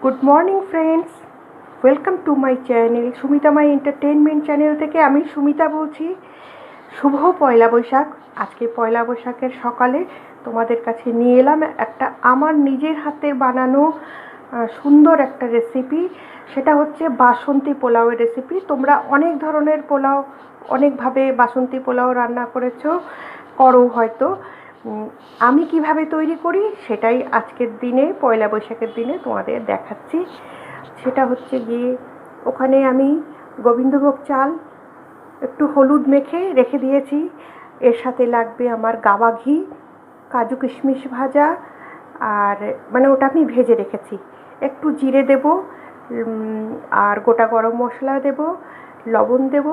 Good morning friends, welcome to my channel Sumita my entertainment channel থেকে আমি সুমিতা বলছি। শুভ পয়লা বৈশাখ। আজকে পয়লা বৈশাখের সকালে তোমাদের কাছে নিয়ে এলাম একটা আমার নিজের হাতের বানানো সুন্দর একটা রেসিপি। সেটা হচ্ছে বাসন্তী পোলাওয়ের রেসিপি। তোমরা অনেক ধরনের পোলাও, অনেকভাবে বাসন্তী পোলাও রান্না করো হয়তো। আমি কিভাবে তৈরি করি সেটাই আজকের দিনে, পয়লা বৈশাখের দিনে তোমাদের দেখাচ্ছি। সেটা হচ্ছে গিয়ে, ওখানে আমি গোবিন্দভোগ চাল একটু হলুদ মেখে রেখে দিয়েছি। এর সাথে লাগবে আমার গাওয়া ঘি, কাজু কিশমিশ ভাজা, আর মানে ওটা আমি ভেজে রেখেছি। একটু জিরে দেব, আর গোটা গরম মশলা দেব, লবণ দেব,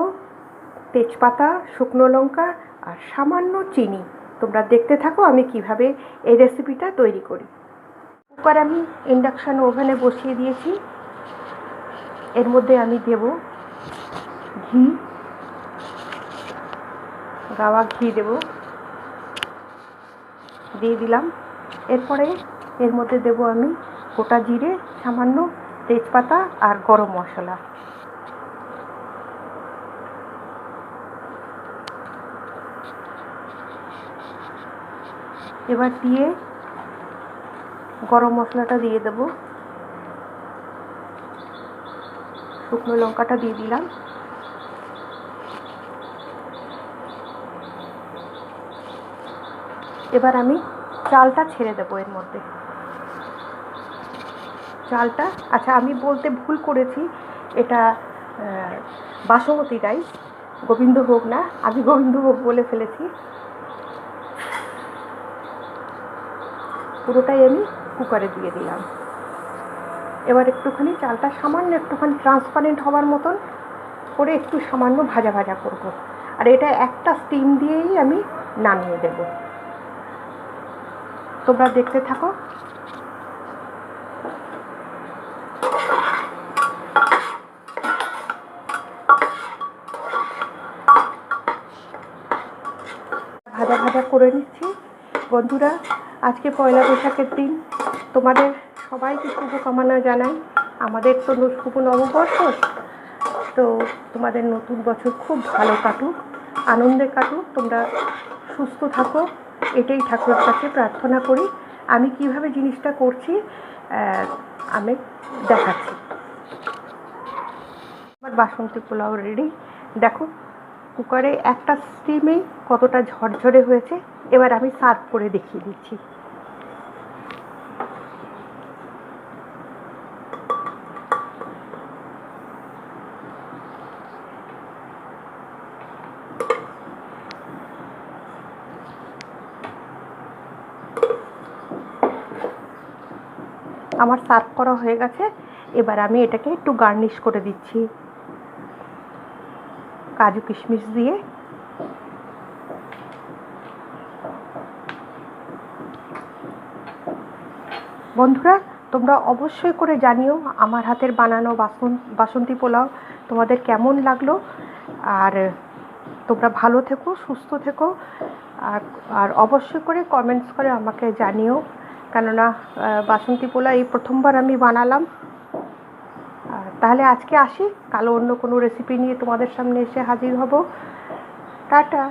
তেজপাতা, শুকনো লঙ্কা আর সামান্য চিনি। তোমরা দেখতে থাকো আমি কিভাবে এই রেসিপিটা তৈরি করি। কুকার আমি ইন্ডাকশান ওভেনে বসিয়ে দিয়েছি। এর মধ্যে আমি দেব ঘি, গাওয়া ঘি দেব, দিয়ে দিলাম। এরপরে এর মধ্যে দেব আমি গোটা জিরে, সামান্য তেজপাতা আর গরম মশলা। এবার দিয়ে গরম মশলাটা দিয়ে দেব, শুকনো লঙ্কাটা দিয়ে দিলাম। এবার আমি চালটা ছেড়ে দেবো এর মধ্যে। চালটা, আচ্ছা আমি বলতে ভুল করেছি, এটা বাসমতি রাইস, গোবিন্দভোগ না। আমি গোবিন্দভোগ বলে ফেলেছি। পুরোটাই আমি কুকারে দিয়ে দিলাম। এবার একটুখানি চালটা সামান্য একটুখানি ট্রান্সপারেন্ট হওয়ার মতন করে একটু সামান্য ভাজা ভাজা করব। আর এটা একটা স্টিম দিয়েই আমি নামিয়ে দেব। তোমরা দেখতে থাকো। ভাজা ভাজা করে নিচ্ছি। বন্ধুরা, আজকে পয়লা বৈশাখের দিন, তোমাদের সবাইকে শুভকামনা জানাই। আমাদের তো শুভ নববর্ষ, তো তোমাদের নতুন বছর খুব ভালো কাটুক, আনন্দে কাটুক, তোমরা সুস্থ থাকো, এটাই ঠাকুরের কাছে প্রার্থনা করি। আমি কিভাবে জিনিসটা করছি আমি দেখাচ্ছি। আমার বাসন্তী পোলাও রেডি। দেখো কুকারে একটা স্টিমেই কতটা ঝরঝরে হয়েছে। এবার আমি সার্ভ করে দেখিয়ে দিচ্ছি। আমার সার্ভ করা হয়ে গেছে। এবার আমি এটাকে একটু গার্নিশ করে দিচ্ছি কাজু কিশমিশ দিয়ে। বন্ধুরা, তোমরা অবশ্যই করে জানিও আমার হাতের বানানো বাসন্তী পোলাও তোমাদের কেমন লাগলো। আর তোমরা ভালো থেকো, সুস্থ থেকো, আর অবশ্যই করে কমেন্টস করে আমাকে জানিও, কেননা বাসন্তী পোলাও এই প্রথমবার আমি বানালাম। তাহলে আজকে আসি, কালো অন্য কোনো রেসিপি নিয়ে তোমাদের সামনে এসে হাজির হব। টাটা।